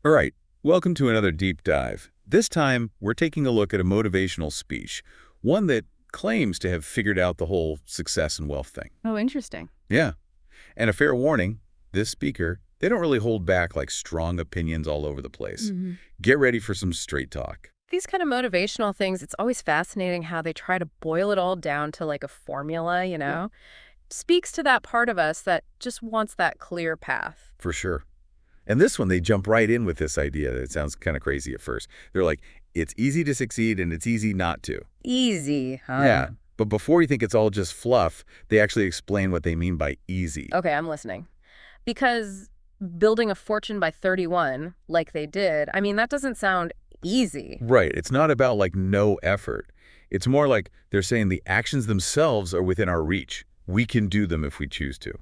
All right, welcome to another deep dive. This time, we're taking a look at a motivational speech, one that claims to have figured out the whole success and wealth thing. Oh, interesting. Yeah, and a fair warning, this speaker, they don't really hold back like strong opinions all over the place. hmm Get ready for some straight talk. These kind of motivational things, it's always fascinating how they try to boil it all down to like a formula, Speaks to that part of us that just wants that clear path. For sure. And this one, they jump right in with this idea that sounds kind of crazy at first. They're like, it's easy to succeed and it's easy not to. Easy, huh? Yeah, but before you think it's all just fluff, they actually explain what they mean by easy. Okay, I'm listening. Because building a fortune by 31, like they did, I mean, that doesn't sound easy. Right. It's not about like no effort. It's more like they're saying the actions themselves are within our reach. We can do them if we choose to.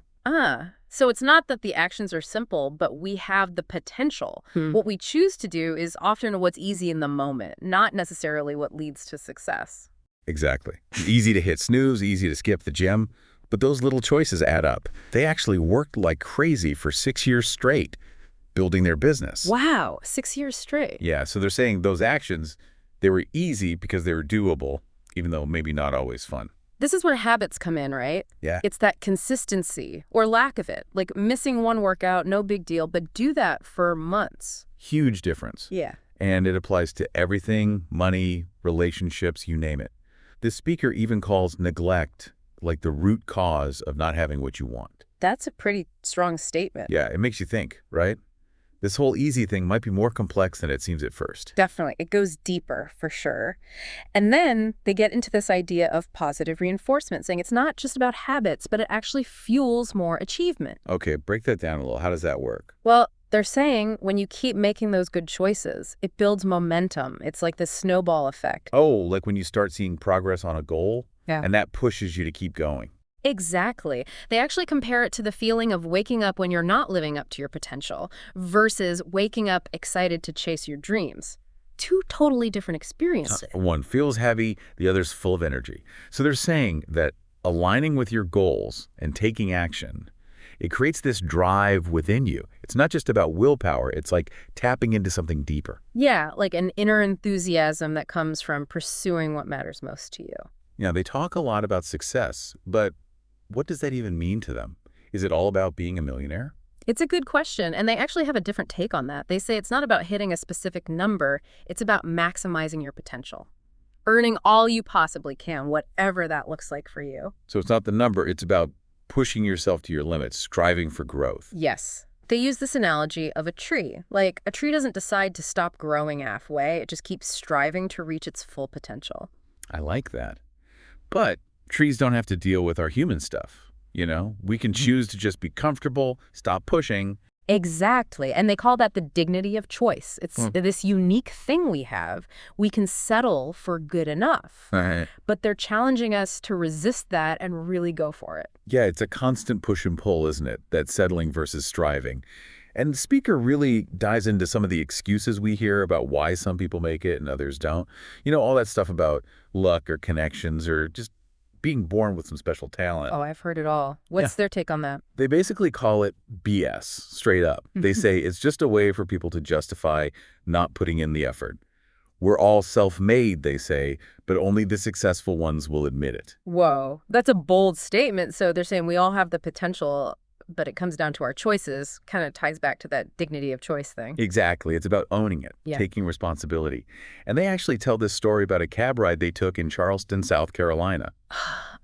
So it's not that the actions are simple, but we have the potential. What we choose to do is often what's easy in the moment, not necessarily what leads to success. Exactly. Easy to hit snooze, easy to skip the gym, but those little choices add up. They actually worked like crazy for 6 years straight, building their business. Wow, 6 years straight. Yeah, so they're saying those actions, they were easy because they were doable, even though maybe not always fun. This is where habits come in, right? Yeah. It's that consistency or lack of it. Like missing one workout, no big deal, but do that for months. Huge difference. Yeah. And it applies to everything, money, relationships, you name it. This speaker even calls neglect like the root cause of not having what you want. That's a pretty strong statement. Yeah, it makes you think, right? This whole easy thing might be more complex than it seems at first. Definitely. It goes deeper for sure. And then they get into this idea of positive reinforcement, saying it's not just about habits, but it actually fuels more achievement. Okay, break that down a little. How does that work? Well, they're saying when you keep making those good choices, it builds momentum. It's like this snowball effect. Oh, like when you start seeing progress on a goal, Yeah. and that pushes you to keep going. Exactly. They actually compare it to the feeling of waking up when you're not living up to your potential versus waking up excited to chase your dreams. Two totally different experiences. One feels heavy, the other's full of energy. So they're saying that aligning with your goals and taking action, it creates this drive within you. It's not just about willpower, it's like tapping into something deeper. Yeah, like an inner enthusiasm that comes from pursuing what matters most to you. Now, they talk a lot about success, but what does that even mean to them? Is it all about being a millionaire? It's a good question, and they actually have a different take on that. They say it's not about hitting a specific number, it's about maximizing your potential. Earning all you possibly can, whatever that looks like for you. So it's not the number, it's about pushing yourself to your limits, striving for growth. Yes. They use this analogy of a tree. Like, a tree doesn't decide to stop growing halfway, it just keeps striving to reach its full potential. I like that. But trees don't have to deal with our human stuff. We can choose to just be comfortable, stop pushing. Exactly. And they call that the dignity of choice. It's this unique thing we have. We can settle for good enough. Right. But they're challenging us to resist that and really go for it. Yeah, it's a constant push and pull, isn't it? That settling versus striving. And the speaker really dives into some of the excuses we hear about why some people make it and others don't. All that stuff about luck or connections or just being born with some special talent. Oh, I've heard it all. What's their take on that? They basically call it BS, straight up. They say it's just a way for people to justify not putting in the effort. We're all self-made, they say, but only the successful ones will admit it. Whoa, that's a bold statement. So they're saying we all have the potential, but it comes down to our choices. Kind of ties back to that dignity of choice thing. Exactly. It's about owning it, Yeah. taking responsibility. And they actually tell this story about a cab ride they took in Charleston, South Carolina.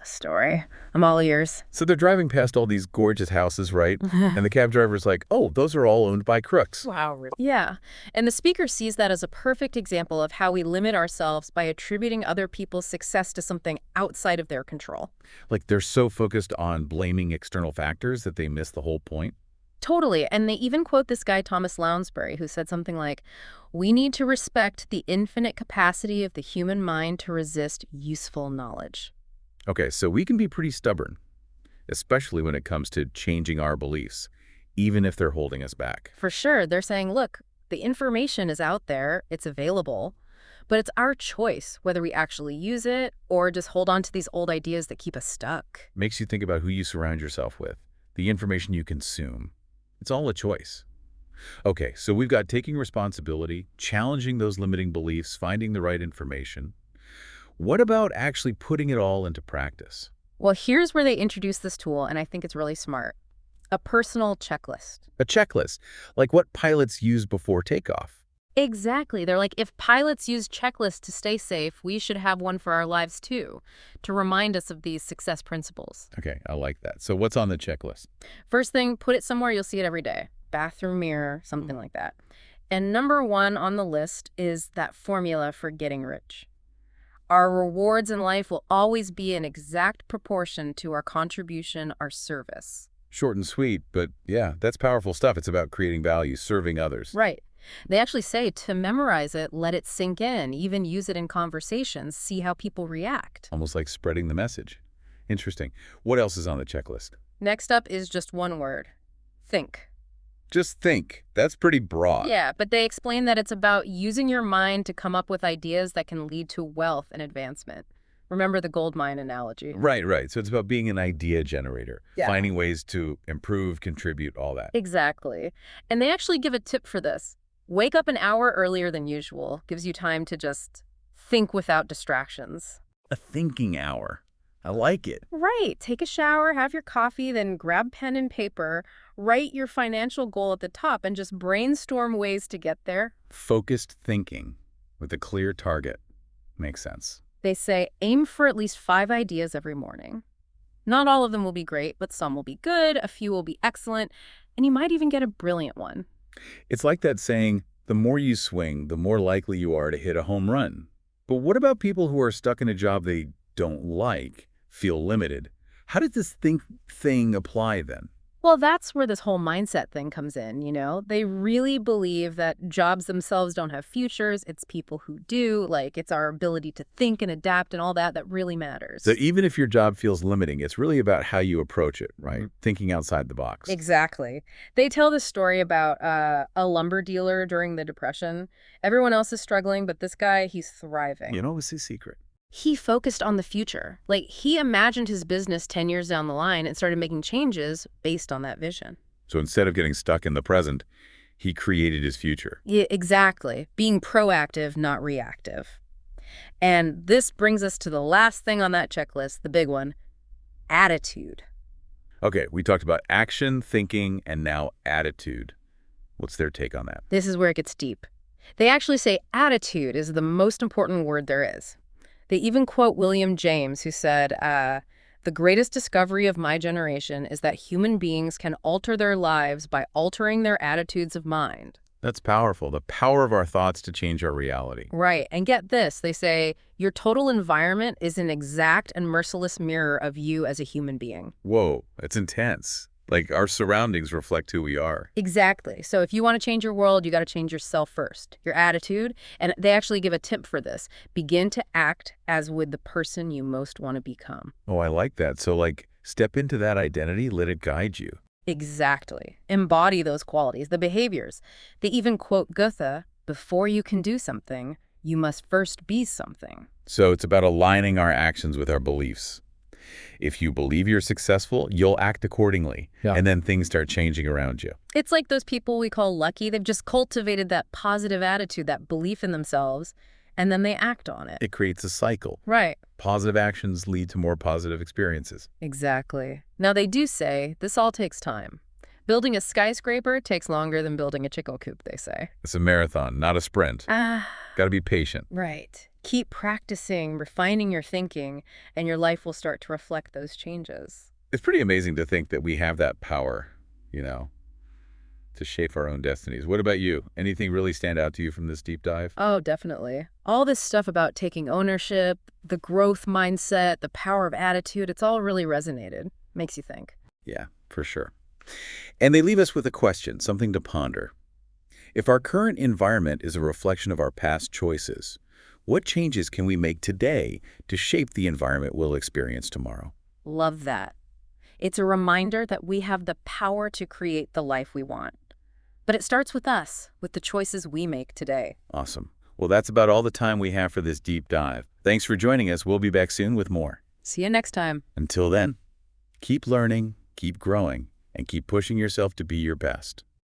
A story. I'm all ears. So they're driving past all these gorgeous houses, right? And the cab driver's like, oh, those are all owned by crooks. Wow, really? Yeah. And the speaker sees that as a perfect example of how we limit ourselves by attributing other people's success to something outside of their control. Like they're so focused on blaming external factors that they miss the whole point. Totally. And they even quote this guy, Thomas Lounsbury, who said something like, we need to respect the infinite capacity of the human mind to resist useful knowledge. Okay, so we can be pretty stubborn, especially when it comes to changing our beliefs, even if they're holding us back. For sure. They're saying, look, the information is out there, it's available, but it's our choice whether we actually use it or just hold on to these old ideas that keep us stuck. Makes you think about who you surround yourself with, the information you consume. It's all a choice. Okay, so we've got taking responsibility, challenging those limiting beliefs, finding the right information. What about actually putting it all into practice? Well, here's where they introduce this tool, and I think it's really smart. A personal checklist. A checklist, like what pilots use before takeoff. Exactly. They're like, if pilots use checklists to stay safe, we should have one for our lives too, to remind us of these success principles. Okay, I like that. So what's on the checklist? First thing, put it somewhere you'll see it every day. Bathroom mirror, something like that. And number one on the list is that formula for getting rich. Our rewards in life will always be in exact proportion to our contribution, our service. Short and sweet, but yeah, that's powerful stuff. It's about creating value, serving others. Right. They actually say to memorize it, let it sink in, even use it in conversations, see how people react. Almost like spreading the message. Interesting. What else is on the checklist? Next up is just one word. Think. Just think. That's pretty broad. Yeah, but they explain that it's about using your mind to come up with ideas that can lead to wealth and advancement. Remember the gold mine analogy. Right, right. So it's about being an idea generator, Yeah. finding ways to improve, contribute, all that. Exactly. And they actually give a tip for this. Wake up an hour earlier than usual. Gives you time to just think without distractions. A thinking hour. I like it. Right. Take a shower, have your coffee, then grab pen and paper, write your financial goal at the top, and just brainstorm ways to get there. Focused thinking with a clear target. Makes sense. They say aim for at least 5 ideas every morning. Not all of them will be great, but some will be good, a few will be excellent, and you might even get a brilliant one. It's like that saying, the more you swing, the more likely you are to hit a home run. But what about people who are stuck in a job they don't like, feel limited? How does this think thing apply then? Well, that's where this whole mindset thing comes in, you know? They really believe that jobs themselves don't have futures. It's people who do. Like, it's our ability to think and adapt and all that that really matters. So even if your job feels limiting, it's really about how you approach it, right? Thinking outside the box. Exactly. They tell this story about a lumber dealer during the Depression. Everyone else is struggling, but this guy, he's thriving. You know, what's his secret? He focused on the future. Like, he imagined his business 10 years down the line and started making changes based on that vision. So instead of getting stuck in the present, he created his future. Yeah, exactly. Being proactive, not reactive. And this brings us to the last thing on that checklist, the big one, attitude. Okay, we talked about action, thinking, and now attitude. What's their take on that? This is where it gets deep. They actually say attitude is the most important word there is. They even quote William James, who said, the greatest discovery of my generation is that human beings can alter their lives by altering their attitudes of mind. That's powerful. The power of our thoughts to change our reality. Right. And get this, they say, your total environment is an exact and merciless mirror of you as a human being. Whoa, that's intense. Like our surroundings reflect who we are. Exactly. So if you want to change your world, you got to change yourself first, your attitude. And they actually give a tip for this. Begin to act as with the person you most want to become. Oh, I like that. So like step into that identity, let it guide you. Exactly. Embody those qualities, the behaviors. They even quote Goethe, before you can do something, you must first be something. So it's about aligning our actions with our beliefs. If you believe you're successful, you'll act accordingly. Yeah. And then things start changing around you. It's like those people we call lucky. They've just cultivated that positive attitude, that belief in themselves, and then they act on it. It creates a cycle. Right. Positive actions lead to more positive experiences. Exactly. Now, they do say this all takes time. Building a skyscraper takes longer than building a chicken coop, they say. It's a marathon, not a sprint. Got to be patient. Right. Keep practicing, refining your thinking, and your life will start to reflect those changes. It's pretty amazing to think that we have that power, you know, to shape our own destinies. What about you? Anything really stand out to you from this deep dive? Oh, definitely. All this stuff about taking ownership, the growth mindset, the power of attitude, it's all really resonated. Makes you think. Yeah, for sure. And they leave us with a question, something to ponder. If our current environment is a reflection of our past choices, what changes can we make today to shape the environment we'll experience tomorrow? Love that. It's a reminder that we have the power to create the life we want. But it starts with us, with the choices we make today. Awesome. Well, that's about all the time we have for this deep dive. Thanks for joining us. We'll be back soon with more. See you next time. Until then, keep learning, keep growing, and keep pushing yourself to be your best.